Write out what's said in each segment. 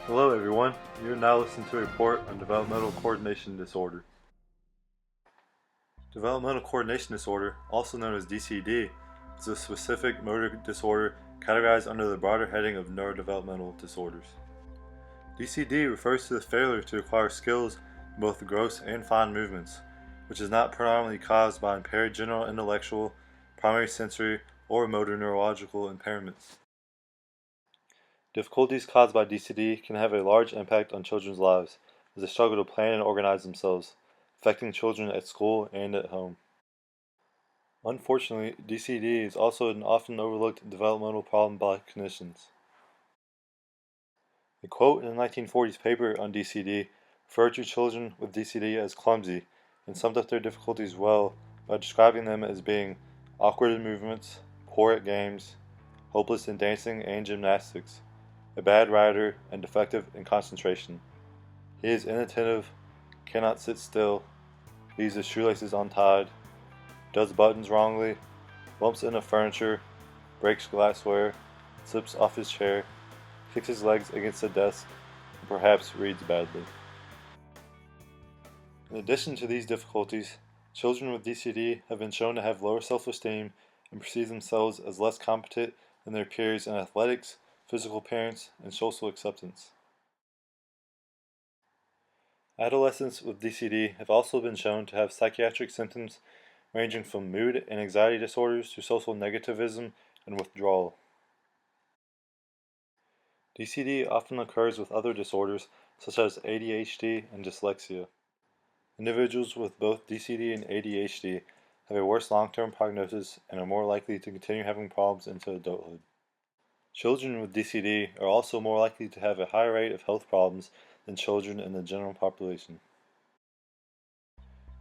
Hello everyone, you are now listening to a report on Developmental Coordination Disorder. Developmental Coordination Disorder, also known as DCD, is a specific motor disorder categorized under the broader heading of neurodevelopmental disorders. DCD refers to the failure to acquire skills in both gross and fine movements, which is not predominantly caused by impaired general intellectual, primary sensory, or motor neurological impairments. Difficulties caused by DCD can have a large impact on children's lives as they struggle to plan and organize themselves, affecting children at school and at home. Unfortunately, DCD is also an often overlooked developmental problem by clinicians. A quote in a 1940s paper on DCD referred to children with DCD as clumsy and summed up their difficulties well by describing them as being awkward in movements, poor at games, hopeless in dancing and gymnastics, a bad rider, and defective in concentration. He is inattentive, cannot sit still, leaves his shoelaces untied, does buttons wrongly, bumps into furniture, breaks glassware, slips off his chair, kicks his legs against the desk, and perhaps reads badly. In addition to these difficulties, children with DCD have been shown to have lower self-esteem and perceive themselves as less competent than their peers in athletics, physical appearance, and social acceptance. Adolescents with DCD have also been shown to have psychiatric symptoms ranging from mood and anxiety disorders to social negativism and withdrawal. DCD often occurs with other disorders such as ADHD and dyslexia. Individuals with both DCD and ADHD have a worse long-term prognosis and are more likely to continue having problems into adulthood. Children with DCD are also more likely to have a higher rate of health problems than children in the general population.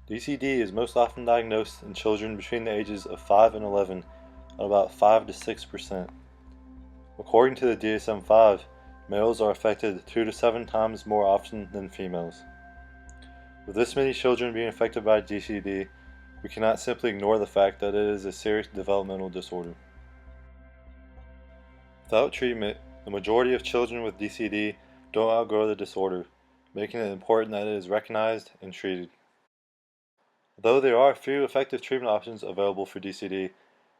DCD is most often diagnosed in children between the ages of 5 and 11 at about 5 to 6%. According to the DSM-5, males are affected 2 to 7 times more often than females. With this many children being affected by DCD, we cannot simply ignore the fact that it is a serious developmental disorder. Without treatment, the majority of children with DCD don't outgrow the disorder, making it important that it is recognized and treated. Although there are a few effective treatment options available for DCD,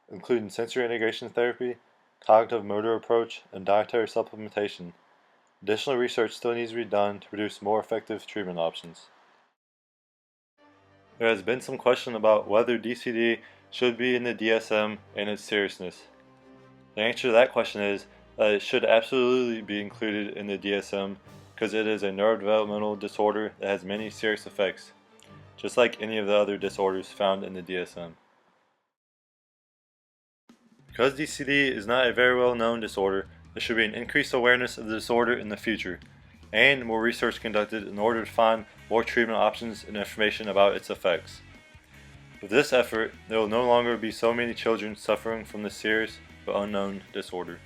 including sensory integration therapy, cognitive motor approach, and dietary supplementation, additional research still needs to be done to produce more effective treatment options. There has been some question about whether DCD should be in the DSM and its seriousness. The answer to that question is that it should absolutely be included in the DSM because it is a neurodevelopmental disorder that has many serious effects, just like any of the other disorders found in the DSM. Because DCD is not a very well known disorder, there should be an increased awareness of the disorder in the future, and more research conducted in order to find more treatment options and information about its effects. With this effort, there will no longer be so many children suffering from this serious but unknown disorder.